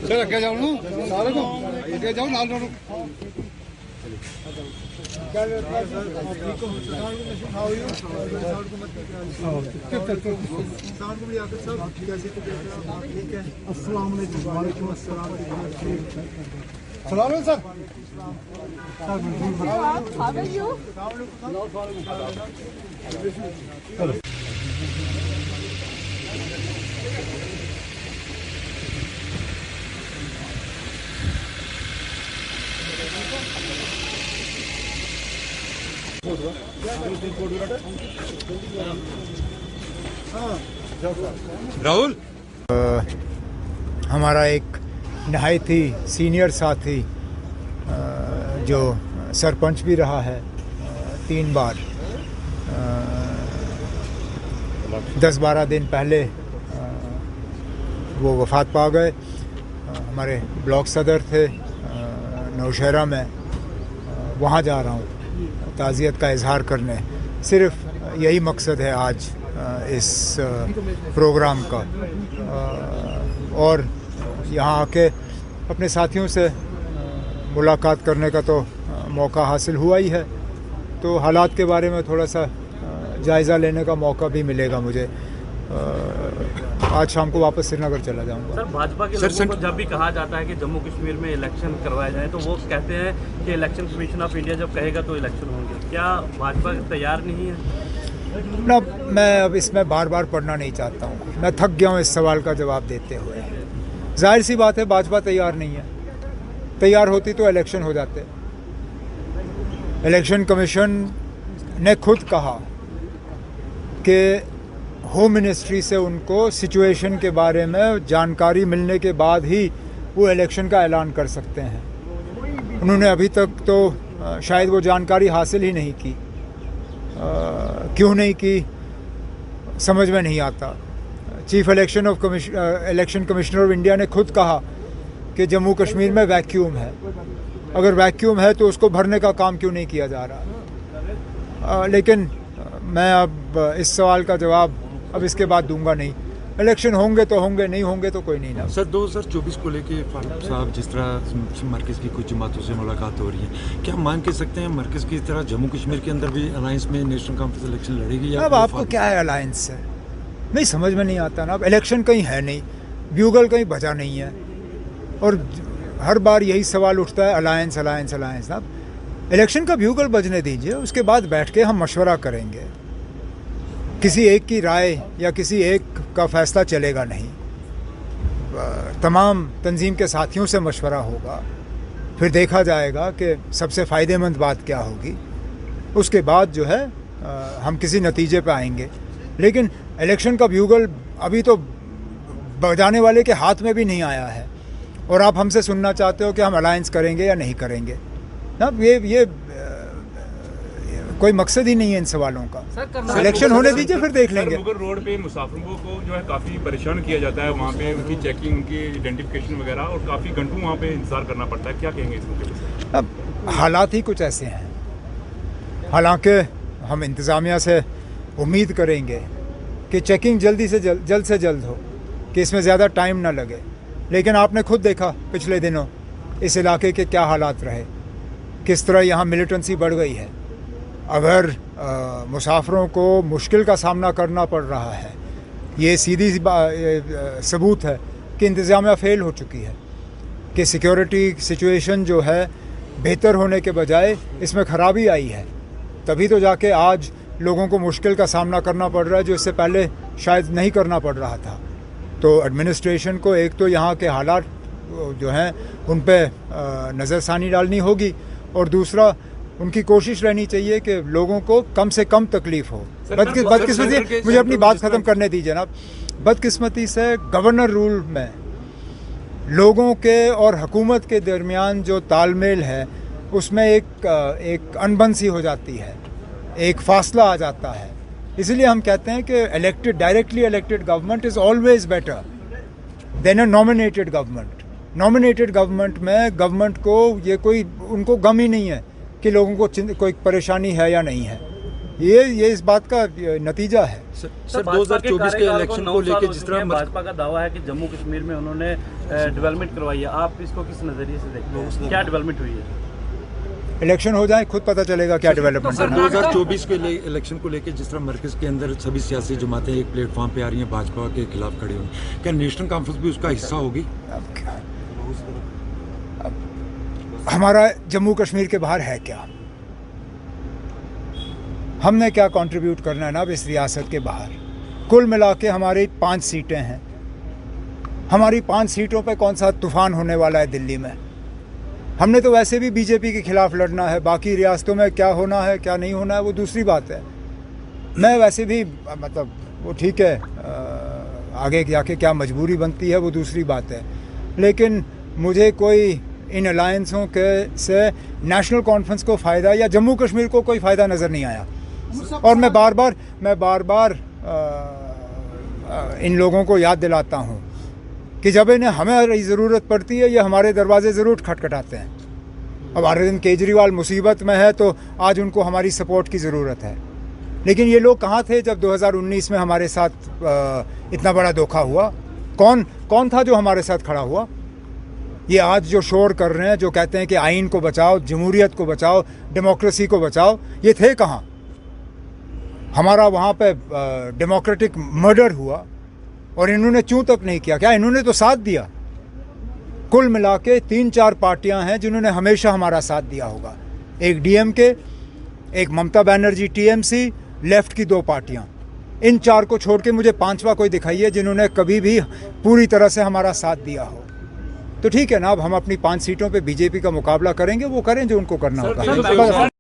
Sir अगे जाओ ना सारे को अगे जाओ नाल नाल सलाम सर राहुल हमारा एक नहायत ही सीनियर साथी जो सरपंच भी रहा है 3 बार 10-12 दिन पहले वो वफ़ात पा गए। हमारे ब्लॉक सदर थे नौशहरा में, वहाँ जा रहा हूँ ताज़ियत का इजहार करने। सिर्फ यही मकसद है आज इस प्रोग्राम का, और यहाँ आके अपने साथियों से मुलाकात करने का तो मौका हासिल हुआ ही है, तो हालात के बारे में थोड़ा सा जायज़ा लेने का मौका भी मिलेगा मुझे। आज शाम को वापस श्रीनगर चला जाऊंगा। सर भाजपा के लोगों को जब भी कहा जाता है कि जम्मू कश्मीर में इलेक्शन करवाए जाए तो वो कहते हैं कि इलेक्शन कमीशन ऑफ इंडिया जब कहेगा तो इलेक्शन होंगे, क्या भाजपा तैयार नहीं है? ना, मैं अब इसमें बार बार पढ़ना नहीं चाहता हूँ, मैं थक गया हूँ इस सवाल का जवाब देते हुए। जाहिर सी बात है भाजपा तैयार नहीं है, तैयार होती तो इलेक्शन हो जाते। इलेक्शन कमीशन ने खुद कहा कि होम मिनिस्ट्री से उनको सिचुएशन के बारे में जानकारी मिलने के बाद ही वो इलेक्शन का ऐलान कर सकते हैं। उन्होंने अभी तक तो शायद वो जानकारी हासिल ही नहीं की। क्यों नहीं की समझ में नहीं आता। Chief election commissioner of India ने खुद कहा कि जम्मू कश्मीर में वैक्यूम है। अगर वैक्यूम है तो उसको भरने का काम क्यों नहीं किया जा रहा। लेकिन मैं अब इस सवाल का जवाब अब इसके बाद दूंगा नहीं। इलेक्शन होंगे तो होंगे, नहीं होंगे तो कोई नहीं ना। सर 2024 को लेके फारूक साहब जिस तरह मरकज़ की कुछ जमातों से मुलाकात हो रही है, क्या मान के सकते हैं मरकज़ की तरह जम्मू कश्मीर के अंदर भी अलायंस में नेशनल कॉन्फ्रेंस इलेक्शन लड़ेगी? अब आपको क्या है अलायंस से, नहीं समझ में नहीं आता ना। अब इलेक्शन कहीं है नहीं, ब्यूगल कहीं बजा नहीं है, और हर बार यही सवाल उठता है अलायंस अलायंस अलायंस। ना, इलेक्शन का ब्यूगल बजने दीजिए, उसके बाद बैठ के हम मशवरा करेंगे। किसी एक की राय या किसी एक का फैसला चलेगा नहीं, तमाम तंजीम के साथियों से मशवरा होगा, फिर देखा जाएगा कि सबसे फ़ायदेमंद बात क्या होगी। उसके बाद जो है हम किसी नतीजे पे आएंगे। लेकिन इलेक्शन का ब्यूगल अभी तो बजाने वाले के हाथ में भी नहीं आया है, और आप हमसे सुनना चाहते हो कि हम अलायंस करेंगे या नहीं करेंगे ना। ये कोई मकसद ही नहीं है इन सवालों का। इलेक्शन होने दीजिए, फिर देख लेंगे। मुगल रोड पे मुसाफिरों को जो है काफ़ी परेशान किया जाता है, वहाँ पे उनकी चेकिंग, उनकी आइडेंटिफिकेशन वगैरह, और काफ़ी घंटों वहाँ पे इंतजार करना पड़ता है। क्या कहेंगे इस मौके पर? अब हालात ही कुछ ऐसे हैं। हालांकि हम इंतज़ामिया से उम्मीद करेंगे कि चेकिंग जल्द से जल्द हो, कि इसमें ज़्यादा टाइम ना लगे। लेकिन आपने खुद देखा पिछले दिनों इस इलाके के क्या हालात रहे, किस तरह यहाँ मिलिटेंसी बढ़ गई है। अगर मुसाफिरों को मुश्किल का सामना करना पड़ रहा है, ये सीधी सबूत है कि इंतज़ामिया फ़ेल हो चुकी है, कि सिक्योरिटी सिचुएशन जो है बेहतर होने के बजाय इसमें ख़राबी आई है। तभी तो जाके आज लोगों को मुश्किल का सामना करना पड़ रहा है, जो इससे पहले शायद नहीं करना पड़ रहा था। तो एडमिनिस्ट्रेशन को एक तो यहाँ के हालात जो हैं उन पर नज़रसानी डालनी होगी, और दूसरा उनकी कोशिश रहनी चाहिए कि लोगों को कम से कम तकलीफ हो। बदकिस्मती, मुझे अपनी बात ख़त्म करने दीजिए ना। बदकिस्मती से गवर्नर रूल में लोगों के और हुकूमत के दरमियान जो तालमेल है, उसमें एक अनबन सी हो जाती है, एक फासला आ जाता है। इसलिए हम कहते हैं कि directly elected government is always better than a nominated government. Nominated government में गवर्नमेंट को ये कोई उनको गम ही नहीं है कि लोगों को कोई परेशानी है या नहीं है। ये इस बात का नतीजा है। सर 2024 के इलेक्शन को लेकर जिस तरह भाजपा का दावा है कि जम्मू कश्मीर में उन्होंने डेवलपमेंट करवाई है, आप इसको किस नजरिए से देखते हैं? क्या डेवलपमेंट हुई है? इलेक्शन हो जाए खुद पता चलेगा क्या डेवलपमेंट सर है। 2024 के इलेक्शन को लेकर जिस तरह मरकज़ के अंदर सभी सियासी जमातें एक प्लेटफॉर्म पे आ रही हैं भाजपा के खिलाफ खड़ी हुई, क्या नेशनल कॉन्फ्रेंस भी उसका हिस्सा होगी? अब हमारा जम्मू कश्मीर के बाहर है क्या? हमने क्या कंट्रीब्यूट करना है ना अब इस रियासत के बाहर? कुल मिला के हमारी 5 सीटें हैं। हमारी 5 सीटों पे कौन सा तूफान होने वाला है दिल्ली में? हमने तो वैसे भी बीजेपी के खिलाफ लड़ना है, बाकी रियासतों में क्या होना है क्या नहीं होना है वो दूसरी बात है। मैं वैसे भी मतलब वो ठीक है, आगे जाके क्या मजबूरी बनती है वो दूसरी बात है, लेकिन मुझे कोई इन अलायंसों के से नेशनल कॉन्फ्रेंस को फ़ायदा या जम्मू कश्मीर को कोई फ़ायदा नज़र नहीं आया। और मैं बार बार इन लोगों को याद दिलाता हूँ कि जब इन्हें हमें ज़रूरत पड़ती है ये हमारे दरवाजे ज़रूर खटखटाते हैं। अब अरविंद केजरीवाल मुसीबत में है तो आज उनको हमारी सपोर्ट की ज़रूरत है, लेकिन ये लोग कहाँ थे जब 2019 में हमारे साथ इतना बड़ा धोखा हुआ? कौन था जो हमारे साथ खड़ा हुआ? ये आज जो शोर कर रहे हैं, जो कहते हैं कि आइन को बचाओ, जमहूरियत को बचाओ, डेमोक्रेसी को बचाओ, ये थे कहाँ? हमारा वहाँ पे डेमोक्रेटिक मर्डर हुआ और इन्होंने चूं तक नहीं किया। क्या इन्होंने तो साथ दिया? कुल मिला के 3-4 पार्टियां हैं जिन्होंने हमेशा हमारा साथ दिया होगा। एक डीएमके, एक ममता बनर्जी टीएमसी, लेफ्ट की 2 पार्टियां। इन 4 को छोड़ के मुझे 5वां कोई दिखाइए जिन्होंने कभी भी पूरी तरह से हमारा साथ दिया हो। तो ठीक है ना, अब हम अपनी 5 सीटों पे बीजेपी का मुकाबला करेंगे, वो करें जो उनको करना होगा।